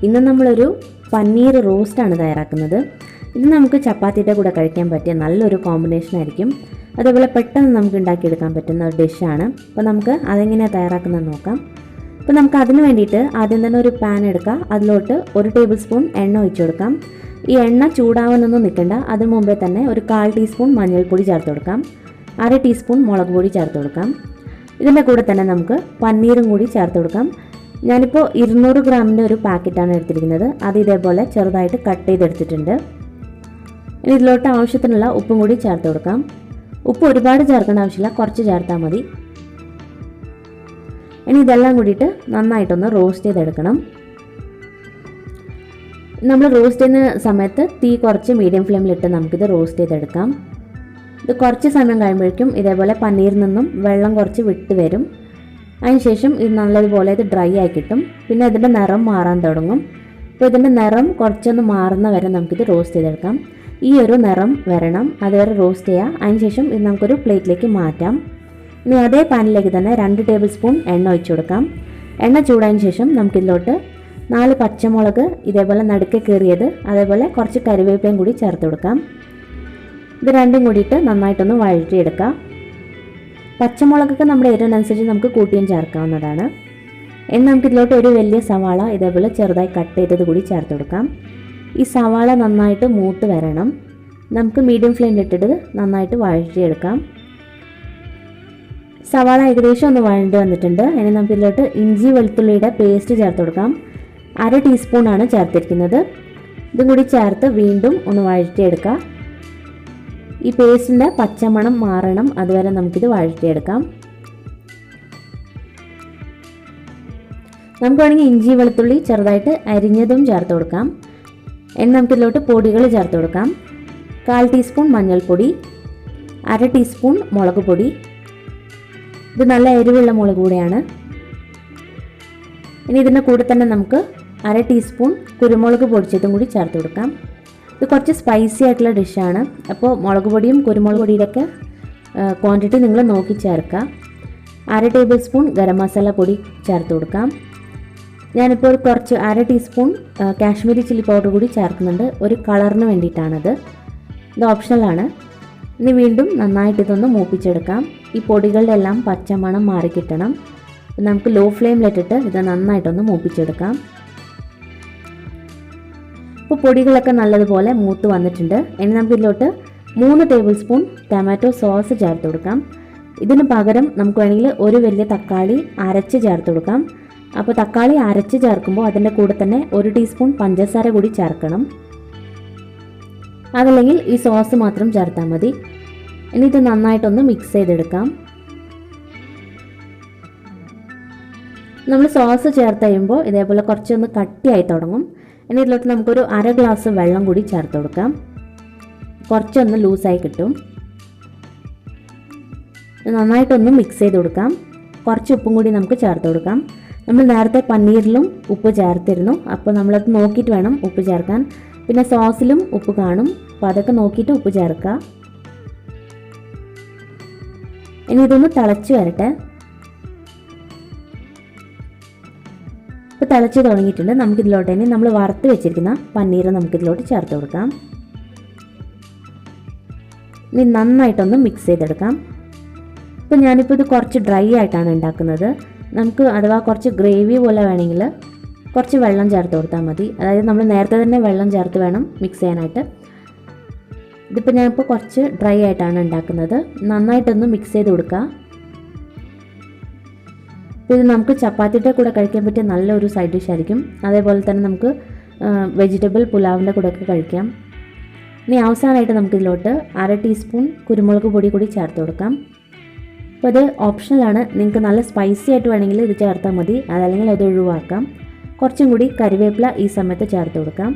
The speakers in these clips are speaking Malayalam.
ഇന്ന് നമ്മളൊരു പനീർ റോസ്റ്റാണ് തയ്യാറാക്കുന്നത്. ഇത് നമുക്ക് ചപ്പാത്തിയുടെ കൂടെ കഴിക്കാൻ പറ്റിയ നല്ലൊരു കോമ്പിനേഷൻ ആയിരിക്കും. അതേപോലെ പെട്ടെന്ന് നമുക്ക് ഉണ്ടാക്കിയെടുക്കാൻ പറ്റുന്ന ഒരു ഡിഷാണ്. അപ്പോൾ നമുക്ക് അതെങ്ങനെയാണ് തയ്യാറാക്കുന്നത് നോക്കാം. അപ്പോൾ നമുക്ക് അതിന് വേണ്ടിയിട്ട് ആദ്യം തന്നെ ഒരു പാൻ എടുക്കാം. അതിലോട്ട് 1 ടേബിൾ സ്പൂൺ എണ്ണ ഒഴിച്ചു കൊടുക്കാം. ഈ എണ്ണ ചൂടാവാനൊന്നും നിൽക്കണ്ട. അതിന് മുമ്പേ തന്നെ ഒരു 1/4 ടീസ്പൂൺ മഞ്ഞൾപ്പൊടി ചേർത്ത് കൊടുക്കാം. 1/2 ടീസ്പൂൺ മുളക് പൊടി ചേർത്ത് കൊടുക്കാം. ഇതിൻ്റെ കൂടെ തന്നെ നമുക്ക് പനീറും കൂടി ചേർത്ത് കൊടുക്കാം. ഞാനിപ്പോൾ 200 ഗ്രാമിൻ്റെ ഒരു പാക്കറ്റാണ് എടുത്തിരിക്കുന്നത്. അത് ഇതേപോലെ ചെറുതായിട്ട് കട്ട് ചെയ്തെടുത്തിട്ടുണ്ട്. ഇനി ഇതിലോട്ട് ആവശ്യത്തിനുള്ള ഉപ്പും കൂടി ചേർത്ത് കൊടുക്കാം. ഉപ്പ് ഒരുപാട് ചേർക്കേണ്ട ആവശ്യമില്ല, കുറച്ച് ചേർത്താൽ മതി. ഇനി ഇതെല്ലാം കൂടിയിട്ട് നന്നായിട്ടൊന്ന് റോസ്റ്റ് ചെയ്തെടുക്കണം. നമ്മൾ റോസ്റ്റ് ചെയ്യുന്ന സമയത്ത് തീ കുറച്ച് മീഡിയം ഫ്ലെയിമിലിട്ട് നമുക്കിത് റോസ്റ്റ് ചെയ്തെടുക്കാം. ഇത് കുറച്ച് സമയം കഴിയുമ്പോഴേക്കും ഇതേപോലെ പനീറിൽ നിന്നും വെള്ളം കുറച്ച് വിട്ട് വരും. അതിനുശേഷം ഇത് നല്ലതുപോലെ ഇത് ഡ്രൈ ആയി കിട്ടും. പിന്നെ ഇതിൻ്റെ നിറം മാറാൻ തുടങ്ങും. അപ്പോൾ ഇതിൻ്റെ നിറം കുറച്ചൊന്ന് മാറുന്ന വരെ നമുക്കിത് റോസ്റ്റ് ചെയ്തെടുക്കാം. ഈ ഒരു നിറം വരണം, അതുവരെ റോസ്റ്റ് ചെയ്യുക. അതിനുശേഷം ഇത് നമുക്കൊരു പ്ലേറ്റിലേക്ക് മാറ്റാം. ഇനി അതേ പാനിലേക്ക് തന്നെ 2 ടേബിൾ സ്പൂൺ എണ്ണ ഒഴിച്ചു കൊടുക്കാം. എണ്ണ ചൂടായതിനു ശേഷം നമുക്കിതിലോട്ട് 4 പച്ചമുളക് ഇതേപോലെ നടുക്കെ കീറിയത്, അതേപോലെ കുറച്ച് കറിവേപ്പിലയും കൂടി ചേർത്ത് കൊടുക്കാം. ഇത് രണ്ടും കൂടിയിട്ട് നന്നായിട്ടൊന്ന് വഴറ്റിയെടുക്കാം. പച്ചമുളകൊക്കെ നമ്മുടെ എരിവിനനുസരിച്ച് നമുക്ക് കൂട്ടിയും ചേർക്കാവുന്നതാണ്. ഇനി നമുക്കിതിലോട്ട് ഒരു വലിയ സവാള ഇതേപോലെ ചെറുതായി കട്ട് ചെയ്തത് കൂടി ചേർത്ത് കൊടുക്കാം. ഈ സവാള നന്നായിട്ട് മൂത്ത് വരണം. നമുക്ക് മീഡിയം ഫ്ലെയിമിലിട്ടിട്ട് നന്നായിട്ട് വഴറ്റിയെടുക്കാം. സവാള ഏകദേശം ഒന്ന് വഴണ്ടി വന്നിട്ടുണ്ട്. ഇനി നമുക്കിതിലോട്ട് ഇഞ്ചി വെളുത്തുള്ളിയുടെ പേസ്റ്റ് ചേർത്ത് കൊടുക്കാം. 1/2 ടീസ്പൂണാണ് ചേർത്തിരിക്കുന്നത്. ഇതും കൂടി ചേർത്ത് വീണ്ടും ഒന്ന് വഴറ്റിയെടുക്കാം. ഈ പേസ്റ്റിൻ്റെ പച്ചമണം മാറണം, അതുവരെ നമുക്കിത് വഴറ്റിയെടുക്കാം. നമുക്ക് വേണമെങ്കിൽ ഇഞ്ചി വെളുത്തുള്ളി ചെറുതായിട്ട് അരിഞ്ഞതും ചേർത്ത് കൊടുക്കാം. ഇനി നമുക്കിതിലോട്ട് പൊടികൾ ചേർത്ത് കൊടുക്കാം. 1/4 ടീസ്പൂൺ മഞ്ഞൾപ്പൊടി, 1/2 ടീസ്പൂൺ മുളക് പൊടി. ഇത് നല്ല എരിവുള്ള മുളക് കൂടെയാണ്. ഇനി ഇതിൻ്റെ കൂടെ തന്നെ നമുക്ക് 1/2 ടീസ്പൂൺ കുരുമുളക് പൊടിച്ചതും കൂടി ചേർത്ത് കൊടുക്കാം. ഇത് കുറച്ച് സ്പൈസി ആയിട്ടുള്ള ഡിഷാണ്. അപ്പോൾ മുളക് പൊടിയും കുരുമുളക് പൊടിയുടെയൊക്കെ ക്വാണ്ടിറ്റി നിങ്ങൾ നോക്കി ചേർക്കുക. 1/2 ടേബിൾ സ്പൂൺ ഗരം മസാല പൊടി ചേർത്ത് കൊടുക്കാം. ഞാനിപ്പോൾ ഒരു കുറച്ച് 1/2 ടീസ്പൂൺ കാശ്മീരി ചില്ലി പൗഡർ കൂടി ചേർക്കുന്നുണ്ട്, ഒരു കളറിന് വേണ്ടിയിട്ടാണത്. ഇത് ഓപ്ഷണലാണ്. ഇനി വീണ്ടും നന്നായിട്ട് ഇതൊന്ന് മൂപ്പിച്ചെടുക്കാം. ഈ പൊടികളുടെ എല്ലാം പച്ചമണം മാറിക്കിട്ടണം. നമുക്ക് ലോ ഫ്ലെയിമിലിട്ടിട്ട് ഇത് നന്നായിട്ടൊന്ന് മൂപ്പിച്ചെടുക്കാം. ഇപ്പോൾ പൊടികളൊക്കെ നല്ലതുപോലെ മൂത്ത് വന്നിട്ടുണ്ട്. ഇനി നമുക്ക് ഇതിലോട്ട് 3 ടേബിൾ സ്പൂൺ ടൊമാറ്റോ സോസ് ചേർത്ത് കൊടുക്കാം. ഇതിന് പകരം നമുക്ക് വേണമെങ്കിൽ ഒരു വലിയ തക്കാളി അരച്ച് ചേർത്ത് കൊടുക്കാം. അപ്പോൾ തക്കാളി അരച്ച് ചേർക്കുമ്പോൾ അതിൻ്റെ കൂടെ തന്നെ 1 ടീസ്പൂൺ പഞ്ചസാര കൂടി ചേർക്കണം. അതല്ലെങ്കിൽ ഈ സോസ് മാത്രം ചേർത്താൽ മതി. ഇനി ഇത് നന്നായിട്ടൊന്ന് മിക്സ് ചെയ്തെടുക്കാം. നമ്മൾ സോസ് ചേർത്ത് കഴിയുമ്പോൾ ഇതേപോലെ കുറച്ചൊന്ന് കട്ടിയായി തുടങ്ങും. ഇനി ഇതിലോട്ട് നമുക്കൊരു 1/2 ഗ്ലാസ് വെള്ളം കൂടി ചേർത്ത് കൊടുക്കാം. കുറച്ചൊന്ന് ലൂസായി കിട്ടും. നന്നായിട്ടൊന്ന് മിക്സ് ചെയ്ത് കൊടുക്കാം. കുറച്ച് ഉപ്പും കൂടി നമുക്ക് ചേർത്ത് കൊടുക്കാം. നമ്മൾ നേരത്തെ പനീറിലും ഉപ്പ് ചേർത്തിരുന്നു, അപ്പോൾ നമ്മളത് നോക്കിയിട്ട് വേണം ഉപ്പ് ചേർക്കാൻ. പിന്നെ സോസിലും ഉപ്പ് കാണും, അപ്പോൾ അതൊക്കെ നോക്കിയിട്ട് ഉപ്പ് ചേർക്കുക. ഇനി ഇതൊന്ന് തിളച്ച് വരട്ടെ. ഇപ്പോൾ തിളച്ച് തുടങ്ങിയിട്ടുണ്ട്. നമുക്കിതിലോട്ട് തന്നെ നമ്മൾ വറുത്ത് വെച്ചിരിക്കുന്ന പനീർ നമുക്കിതിലോട്ട് ചേർത്ത് കൊടുക്കാം. ഇനി നന്നായിട്ടൊന്ന് മിക്സ് ചെയ്തെടുക്കാം. ഇപ്പോൾ ഞാനിപ്പോൾ ഇത് കുറച്ച് ഡ്രൈ ആയിട്ടാണ് ഉണ്ടാക്കുന്നത്. നമുക്ക് അഥവാ കുറച്ച് ഗ്രേവി പോലെ വേണമെങ്കിൽ കുറച്ച് വെള്ളം ചേർത്ത് കൊടുത്താൽ മതി. അതായത് നമ്മൾ നേരത്തെ തന്നെ വെള്ളം ചേർത്ത് വേണം മിക്സ് ചെയ്യാനായിട്ട്. ഇതിപ്പോൾ ഞാനിപ്പോൾ കുറച്ച് ഡ്രൈ ആയിട്ടാണ് ഉണ്ടാക്കുന്നത്. നന്നായിട്ടൊന്ന് മിക്സ് ചെയ്ത് കൊടുക്കുക. അപ്പോൾ ഇത് നമുക്ക് ചപ്പാത്തിയുടെ കൂടെ കഴിക്കാൻ പറ്റിയ നല്ലൊരു സൈഡ് ഡിഷ് ആയിരിക്കും. അതേപോലെ തന്നെ നമുക്ക് വെജിറ്റബിൾ പുലാവിൻ്റെ കൂടെയൊക്കെ കഴിക്കാം. ഇനി അവസാനമായിട്ട് നമുക്കിതിലോട്ട് 1/2 ടീസ്പൂൺ കുരുമുളക് പൊടി കൂടി ചേർത്ത് കൊടുക്കാം. അപ്പോൾ ഇത് ഓപ്ഷണലാണ്. നിങ്ങൾക്ക് നല്ല സ്പൈസി ആയിട്ട് വേണമെങ്കിൽ ഇത് ചേർത്താൽ മതി, അതല്ലെങ്കിൽ അത് ഒഴിവാക്കാം. കുറച്ചും കൂടി കറിവേപ്പില ഈ സമയത്ത് ചേർത്ത് കൊടുക്കാം.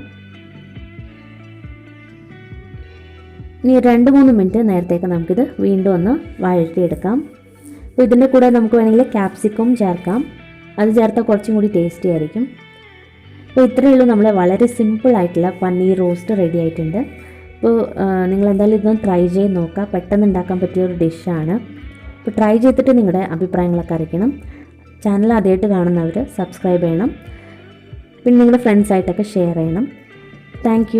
ഇനി 2-3 മിനിറ്റ് നേരത്തേക്ക് നമുക്കിത് വീണ്ടും ഒന്ന് വഴറ്റിയെടുക്കാം. അപ്പോൾ ഇതിൻ്റെ കൂടെ നമുക്ക് വേണമെങ്കിൽ ക്യാപ്സിക്കം ചേർക്കാം. അത് ചേർത്താൽ കുറച്ചും കൂടി ടേസ്റ്റി ആയിരിക്കും. അപ്പോൾ ഇത്രയേ ഉള്ളൂ, നമ്മളെ വളരെ സിമ്പിളായിട്ടുള്ള പനീർ റോസ്റ്റ് റെഡി ആയിട്ടുണ്ട്. അപ്പോൾ നിങ്ങൾ എന്തായാലും ഇതൊന്ന് ട്രൈ ചെയ്ത് നോക്കുക. പെട്ടെന്ന് ഉണ്ടാക്കാൻ പറ്റിയ ഒരു ഡിഷാണ്. അപ്പോൾ ട്രൈ ചെയ്തിട്ട് നിങ്ങളുടെ അഭിപ്രായങ്ങളൊക്കെ അറിയിക്കണം. ചാനൽ ആദ്യമായിട്ട് കാണുന്നവർ സബ്സ്ക്രൈബ് ചെയ്യണം. പിന്നെ നിങ്ങളുടെ ഫ്രണ്ട്സായിട്ടൊക്കെ ഷെയർ ചെയ്യണം. താങ്ക്